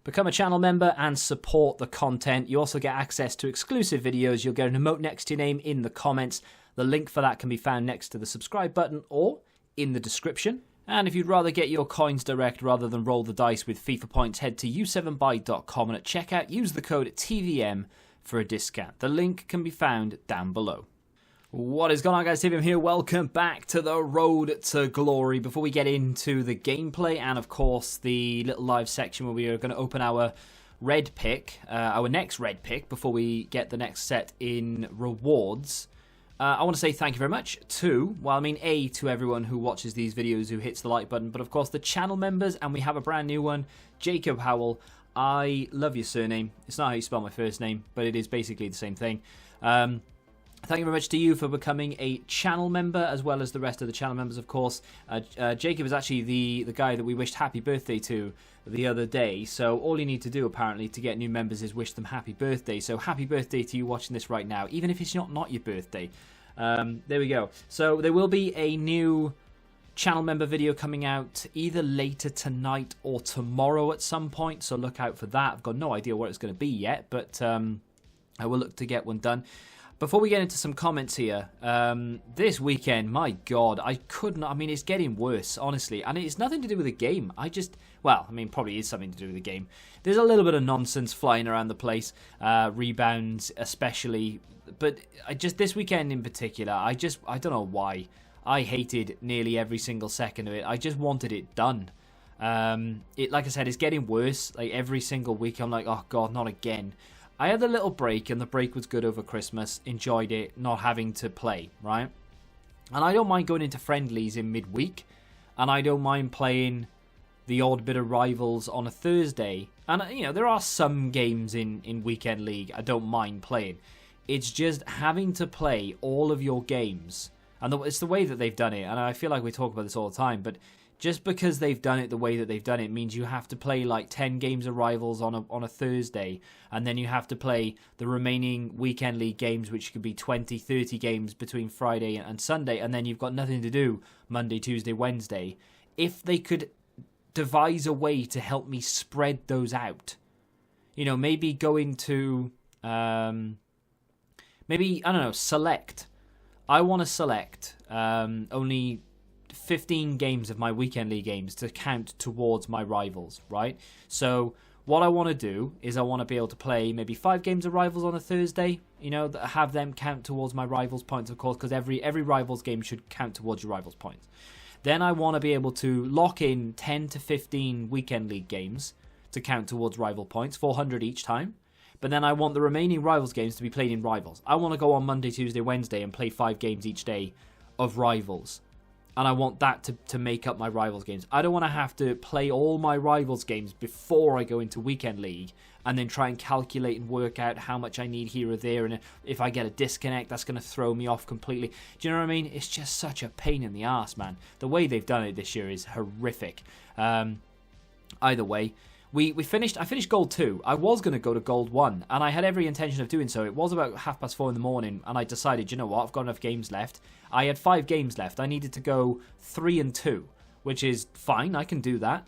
Become a channel member and support the content. You also get access to exclusive videos. You'll get an emote next to your name in the comments. The link for that can be found next to the subscribe button or in the description. And if you'd rather get your coins direct rather than roll the dice with FIFA points, head to u7buy.com and at checkout use the code TVM for a discount. The link can be found down below. What is going on, guys? TVM here. Welcome back to the road to glory. Before we get into the gameplay and, of course, the little live section where we are going to open our red pick, our next red pick, before we get the next set in rewards, I want to say thank you very much to, well, I mean, to everyone who watches these videos, who hits the like button, but, of course, the channel members, and we have a brand new one, Jacob Howell. I love your surname. It's not how you spell my first name, but it is basically the same thing. Thank you very much to you for becoming a channel member, as well as the rest of the channel members, of course. Jacob is actually the guy that we wished happy birthday to the other day. So all you need to do, apparently, to get new members is wish them happy birthday. So happy birthday to you watching this right now, even if it's not your birthday. There we go. So there will be a new channel member video coming out either later tonight or tomorrow at some point. So look out for that. I've got no idea what it's going to be yet, but I will look to get one done. Before we get into some comments here, this weekend, my God, I could not, I mean, it's getting worse, honestly, and it's nothing to do with the game. Well, I mean, probably is something to do with the game. There's a little bit of nonsense flying around the place, rebounds especially, but this weekend in particular, I don't know why. I hated nearly every single second of it. I just wanted it done. Like I said, it's getting worse. Like every single week, I'm like, oh God, not again. I had a little break, and the break was good over Christmas. Enjoyed it, not having to play, right? And I don't mind going into friendlies in midweek, and I don't mind playing the odd bit of rivals on a Thursday. And, you know, there are some games in Weekend League I don't mind playing. It's just having to play all of your games. And it's the way that they've done it, and I feel like we talk about this all the time, but just because they've done it the way that they've done it means you have to play like 10 games of rivals on a Thursday, and then you have to play the remaining weekend league games, which could be 20, 30 games between Friday and Sunday, and then you've got nothing to do Monday, Tuesday, Wednesday. If they could devise a way to help me spread those out, you know, maybe go into, maybe, I don't know, select. I want to select only 15 games of my weekend league games to count towards my rivals, right? So what I want to do is I want to be able to play maybe 5 games of rivals on a Thursday, you know, that have them count towards my rivals points, of course, because every rivals game should count towards your rivals points. Then I want to be able to lock in 10 to 15 weekend league games to count towards rival points, 400 each time. But then I want the remaining rivals games to be played in rivals. I want to go on Monday, Tuesday, Wednesday and play 5 games each day of rivals. And I want that to make up my rivals games. I don't want to have to play all my rivals games before I go into weekend league and then try and calculate and work out how much I need here or there. And if I get a disconnect, that's going to throw me off completely. Do you know what I mean? It's just such a pain in the ass, man. The way they've done it this year is horrific. Either way, I finished Gold 2. I was going to go to Gold 1, and I had every intention of doing so. It was about 4:30 in the morning, and I decided, you know what, I've got enough games left. I had 5 games left. I needed to go 3-2, which is fine. I can do that.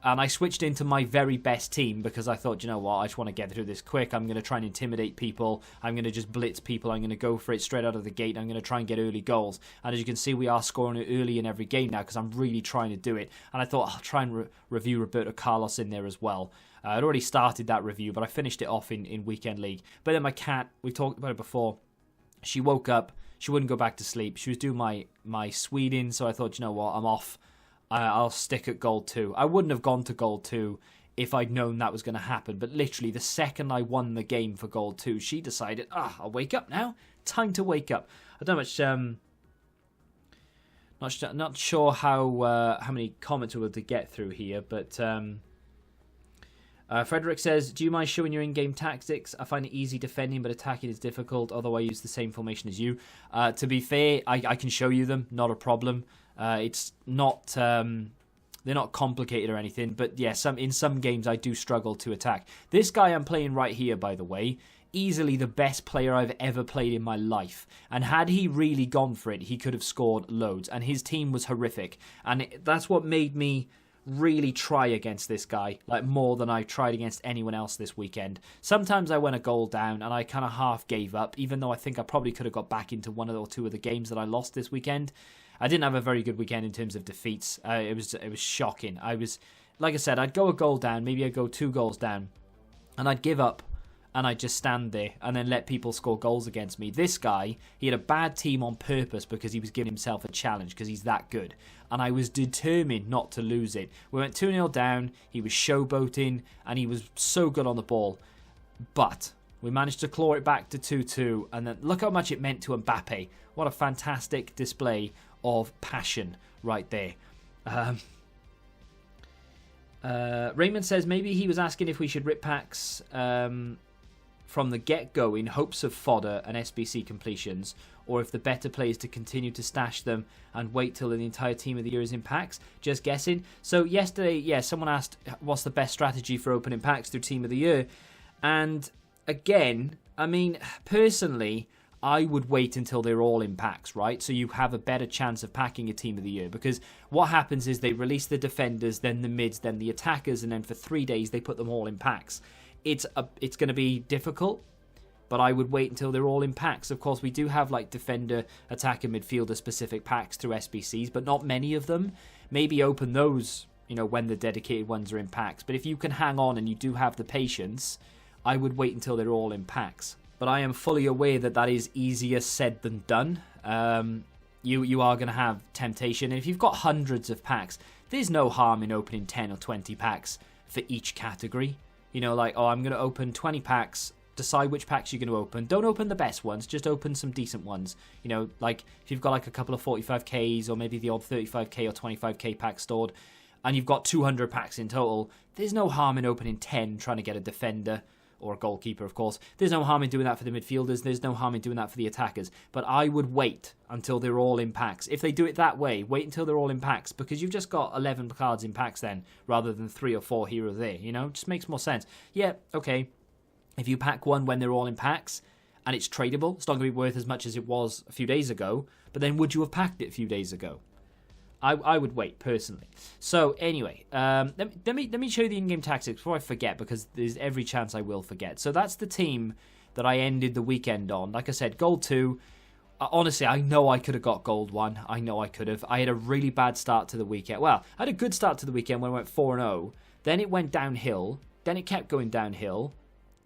And I switched into my very best team because I thought, you know what, I just want to get through this quick. I'm going to try and intimidate people. I'm going to just blitz people. I'm going to go for it straight out of the gate. I'm going to try and get early goals. And as you can see, we are scoring it early in every game now because I'm really trying to do it. And I thought I'll try and review Roberto Carlos in there as well. I'd already started that review, but I finished it off in Weekend League. But then my cat, we talked about it before, she woke up. She wouldn't go back to sleep. She was doing my Sweden, so I thought, you know what, I'm off. I'll stick at Gold 2. I wouldn't have gone to Gold 2 if I'd known that was going to happen. But literally, the second I won the game for Gold 2, she decided, I'll wake up now. Time to wake up. I don't know much. Not sure how many comments we're able to get through here, but Frederick says, do you mind showing your in-game tactics? I find it easy defending, but attacking is difficult, although I use the same formation as you. To be fair, I can show you them, not a problem. It's not, they're not complicated or anything, but yeah, in some games I do struggle to attack. This guy I'm playing right here, by the way, easily the best player I've ever played in my life. And had he really gone for it, he could have scored loads. And his team was horrific. And that's what made me really try against this guy, like more than I tried against anyone else this weekend. Sometimes I went a goal down and I kind of half gave up, even though I think I probably could have got back into one or two of the games that I lost this weekend. I didn't have a very good weekend in terms of defeats. It was shocking. Like I said, I'd go a goal down, maybe I'd go 2 goals down, and I'd give up, and I'd just stand there and then let people score goals against me. This guy, he had a bad team on purpose because he was giving himself a challenge because he's that good. And I was determined not to lose it. We went 2-0 down, he was showboating, and he was so good on the ball. But we managed to claw it back to 2-2, and then look how much it meant to Mbappe. What a fantastic display of passion right there. Raymond says maybe he was asking if we should rip packs from the get-go in hopes of fodder and SBC completions, or if the better play is to continue to stash them and wait till the entire team of the year is in packs. Just guessing. So yesterday, yeah, someone asked what's the best strategy for opening packs through team of the year. And again, I mean, personally, I would wait until they're all in packs, right? So you have a better chance of packing a team of the year, because what happens is they release the defenders, then the mids, then the attackers, and then for 3 days they put them all in packs. It's going to be difficult, but I would wait until they're all in packs. Of course, we do have like defender, attacker, midfielder specific packs through SBCs, but not many of them. Maybe open those, when the dedicated ones are in packs. But if you can hang on and you do have the patience, I would wait until they're all in packs. But I am fully aware that that is easier said than done. You are going to have temptation. And if you've got hundreds of packs, there's no harm in opening 10 or 20 packs for each category. I'm going to open 20 packs. Decide which packs you're going to open. Don't open the best ones. Just open some decent ones. Like if you've got like a couple of 45Ks or maybe the odd 35K or 25K pack stored, and you've got 200 packs in total, there's no harm in opening 10 trying to get a defender or a goalkeeper, of course. There's no harm in doing that for the midfielders. There's no harm in doing that for the attackers. But I would wait until they're all in packs. If they do it that way, wait until they're all in packs, because you've just got 11 cards in packs then, rather than 3 or 4 here or there. It just makes more sense. Yeah, okay. If you pack one when they're all in packs and it's tradable, it's not going to be worth as much as it was a few days ago. But then would you have packed it a few days ago? I would wait, personally. So, anyway, let me show you the in-game tactics before I forget, because there's every chance I will forget. So, that's the team that I ended the weekend on. Like I said, gold 2. Honestly, I know I could have got gold 1. I know I could have. I had a really bad start to the weekend. Well, I had a good start to the weekend when I went 4-0. Then it went downhill. Then it kept going downhill.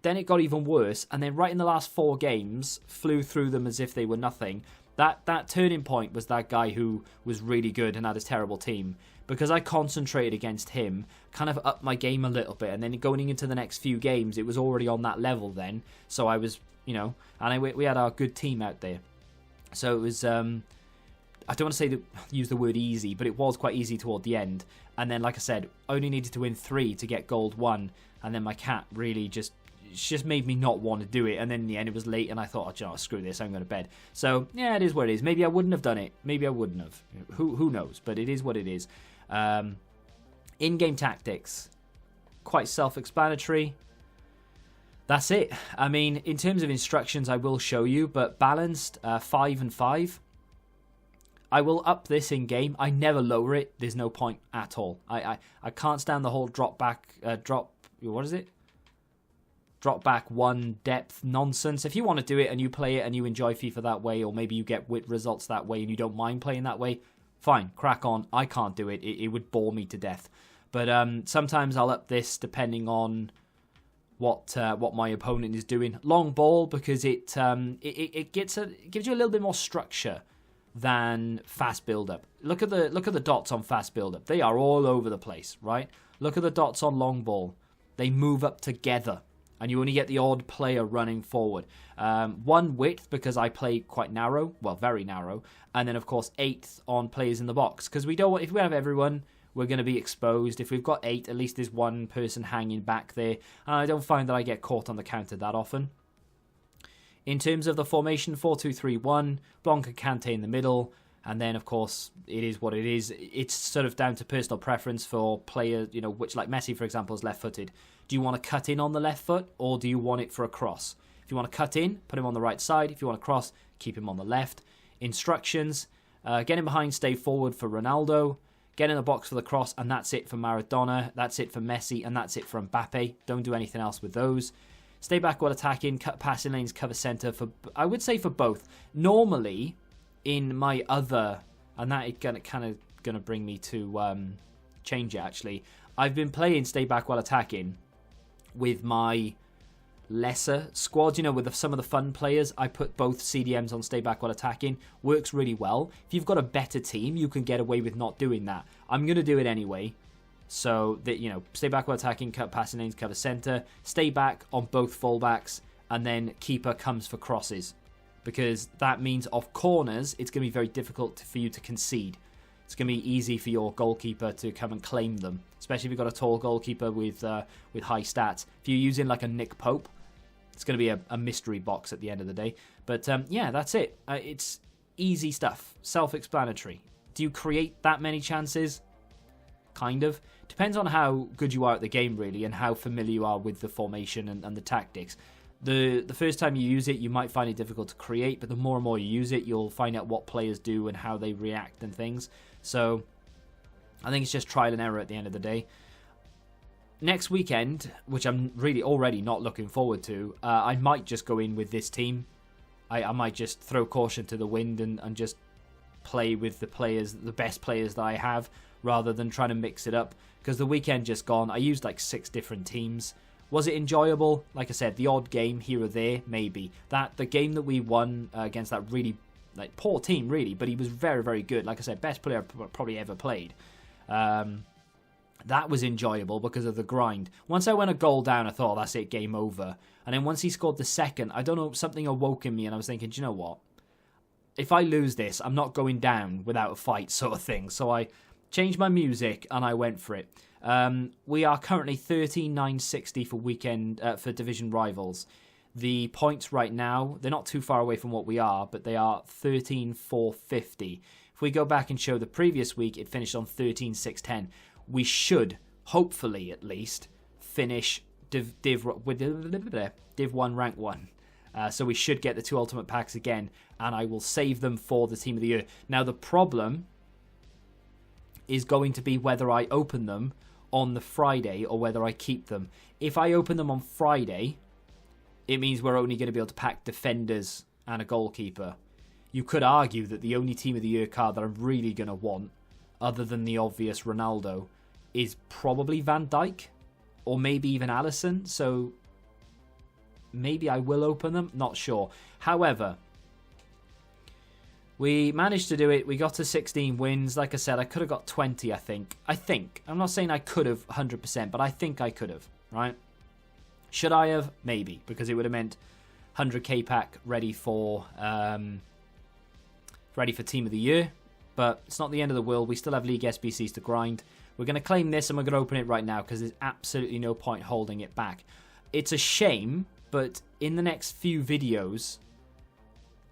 Then it got even worse. And then right in the last 4 games, flew through them as if they were nothing. That turning point was that guy who was really good and had a terrible team. Because I concentrated against him, kind of upped my game a little bit. And then going into the next few games, it was already on that level then. So I was, and we had our good team out there. So it was, I don't want to use the word easy, but it was quite easy toward the end. And then, like I said, only needed to win 3 to get gold 1. And then my cat really just made me not want to do it. And then in the end it was late and I thought, screw this, I'm going to bed. So yeah, it is what it is. Maybe I wouldn't have done it. Maybe I wouldn't have. Who knows? But it is what it is. In-game tactics, quite self-explanatory. That's it. I mean, in terms of instructions, I will show you, but balanced 5 and 5. I will up this in-game. I never lower it. There's no point at all. I can't stand the whole drop back, what is it? Drop back 1 depth nonsense. If you want to do it and you play it and you enjoy FIFA that way, or maybe you get results that way and you don't mind playing that way, fine, crack on. I can't do it. It would bore me to death. But sometimes I'll up this depending on what my opponent is doing. Long ball, because it gives you a little bit more structure than fast build-up. Look at the dots on fast build-up. They are all over the place, right? Look at the dots on long ball. They move up together. And you only get the odd player running forward. 1 width, because I play quite narrow, well, very narrow. And then, of course, 8th on players in the box. Because we don't want, if we have everyone, we're going to be exposed. If we've got 8, at least there's 1 person hanging back there. And I don't find that I get caught on the counter that often. In terms of the formation, 4-2-3-1, Blanca Kante in the middle. And then, of course, it is what it is. It's sort of down to personal preference for players, which, like Messi, for example, is left-footed. Do you want to cut in on the left foot, or do you want it for a cross? If you want to cut in, put him on the right side. If you want to cross, keep him on the left. Instructions, get him behind, stay forward for Ronaldo. Get in the box for the cross, and that's it for Maradona. That's it for Messi, and that's it for Mbappe. Don't do anything else with those. Stay back while attacking, cut passing lanes, cover centre. I would say for both. Normally, in my other, and that is kind of going to bring me to change it actually. I've been playing stay back while attacking with my lesser squad, with some of the fun players. I put both CDMs on stay back while attacking. Works really well. If you've got a better team, you can get away with not doing that. I'm going to do it anyway. So that, stay back while attacking, cut passing lanes, cover centre, stay back on both fullbacks, and then keeper comes for crosses. Because that means off corners, it's going to be very difficult for you to concede. It's going to be easy for your goalkeeper to come and claim them, especially if you've got a tall goalkeeper with high stats. If you're using like a Nick Pope, it's going to be a mystery box at the end of the day. But yeah, that's it. It's easy stuff, self-explanatory. Do you create that many chances? Kind of. Depends on how good you are at the game, really, and how familiar you are with the formation and the tactics. The first time you use it, you might find it difficult to create, but the more and more you use it, you'll find out what players do and how they react and things. So I think it's just trial and error at the end of the day. Next weekend, which I'm really already not looking forward to, I might just go in with this team. I might just throw caution to the wind and just play with the best players that I have, rather than trying to mix it up. Because the weekend just gone, I used like 6 different teams. Was it enjoyable? Like I said, the odd game here or there, maybe. The game that we won against that really poor team, really, but he was very, very good. Like I said, best player I've probably ever played. That was enjoyable because of the grind. Once I went a goal down, I thought, that's it, game over. And then once he scored the second, I don't know, something awoke in me, and I was thinking, do you know what? If I lose this, I'm not going down without a fight, sort of thing. So I changed my music and I went for it. We are currently 13,960 for weekend for division rivals. The points right now, they're not too far away from what we are, but they are 13,450. If we go back and show the previous week, it finished on 13,610. We should, hopefully at least, finish Div 1 rank 1. So we should get the 2 ultimate packs again, and I will save them for the team of the year. Now the problem is going to be whether I open them on the Friday or whether I keep them. If I open them on Friday, it means we're only going to be able to pack defenders and a goalkeeper. You could argue that the only team of the year card that I'm really going to want, other than the obvious Ronaldo, is probably Van Dijk or maybe even Alisson. So maybe I will open them, not sure. However, we managed to do it. We got to 16 wins. Like I said, I could have got 20, I think. I'm not saying I could have 100%, but I think I could have, right? Should I have? Maybe, because it would have meant 100k pack ready for team of the year. But it's not the end of the world. We still have League SBCs to grind. We're going to claim this and we're going to open it right now because there's absolutely no point holding it back. It's a shame, but in the next few videos,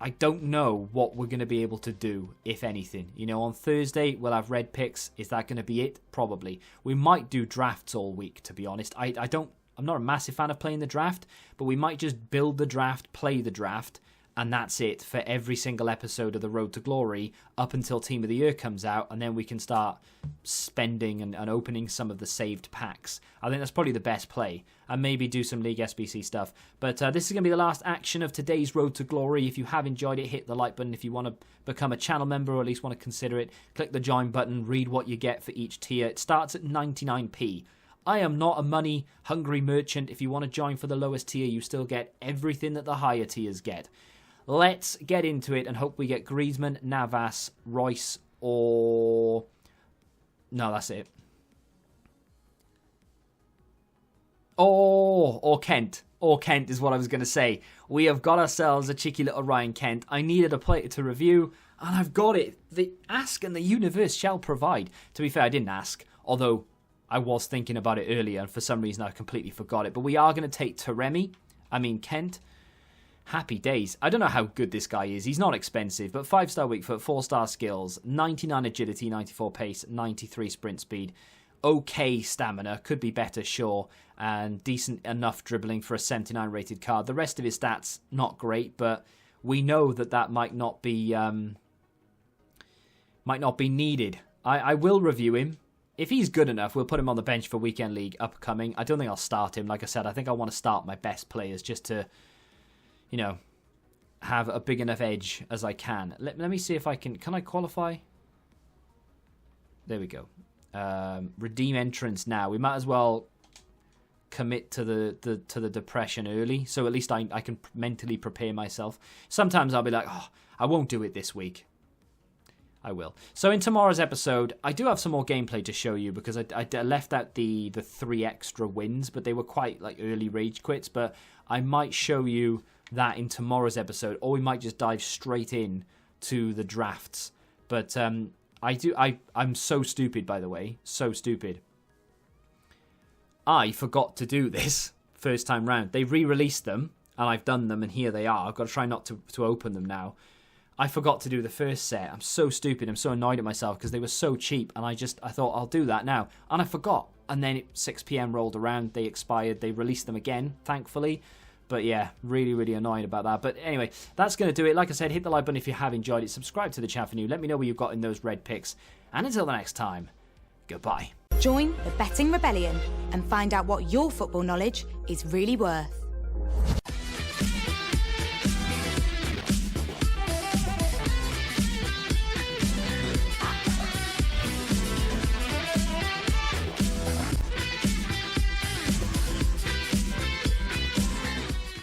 I don't know what we're going to be able to do, if anything. On Thursday, we'll have red picks. Is that going to be it? Probably. We might do drafts all week, to be honest. I'm not a massive fan of playing the draft, but we might just build the draft, play the draft, and that's it for every single episode of the Road to Glory up until Team of the Year comes out, and then we can start spending and opening some of the saved packs. I think that's probably the best play, and maybe do some League SBC stuff. But this is going to be the last action of today's Road to Glory. If you have enjoyed it, hit the like button. If you want to become a channel member or at least want to consider it, click the join button, read what you get for each tier. It starts at 99p. I am not a money-hungry merchant. If you want to join for the lowest tier, you still get everything that the higher tiers get. Let's get into it and hope we get Griezmann, Navas, Royce, or... No, that's it. Or Kent. Or Kent is what I was going to say. We have got ourselves a cheeky little Ryan Kent. I needed a player to review, and I've got it. The ask and the universe shall provide. To be fair, I didn't ask, although I was thinking about it earlier, and for some reason I completely forgot it. But we are going to take Kent. Happy days. I don't know how good this guy is. He's not expensive, but 5-star weak foot, 4-star skills, 99 agility, 94 pace, 93 sprint speed. Okay stamina, could be better, sure, and decent enough dribbling for a 79 rated card. The rest of his stats, not great, but we know that might not be needed I will review him. If he's good enough, we'll put him on the bench for Weekend League upcoming. I don't think I'll start him. Like I said, I think I want to start my best players just to, you know, have a big enough edge as I can. Let me see if I can I qualify? There we go. Redeem entrance now. We might as well commit to the depression early, so at least I can mentally prepare myself. Sometimes I'll be like, oh, I won't do it this week. I will. So in tomorrow's episode, I do have some more gameplay to show you because I left out the 3 extra wins, but they were quite like early rage quits. But I might show you that in tomorrow's episode, or we might just dive straight in to the drafts. But I'm so stupid, by the way, so stupid. I forgot to do this first time round. They re-released them, and I've done them, and here they are. I've got to try not to open them now. I forgot to do the first set. I'm so stupid. I'm so annoyed at myself because they were so cheap, and I thought I'll do that now, and I forgot. And then 6 p.m. rolled around. They expired. They released them again, thankfully. But yeah, really, really annoyed about that. But anyway, that's going to do it. Like I said, hit the like button if you have enjoyed it. Subscribe to the channel for new. Let me know what you've got in those red picks. And until the next time, goodbye. Join the Betting Rebellion and find out what your football knowledge is really worth.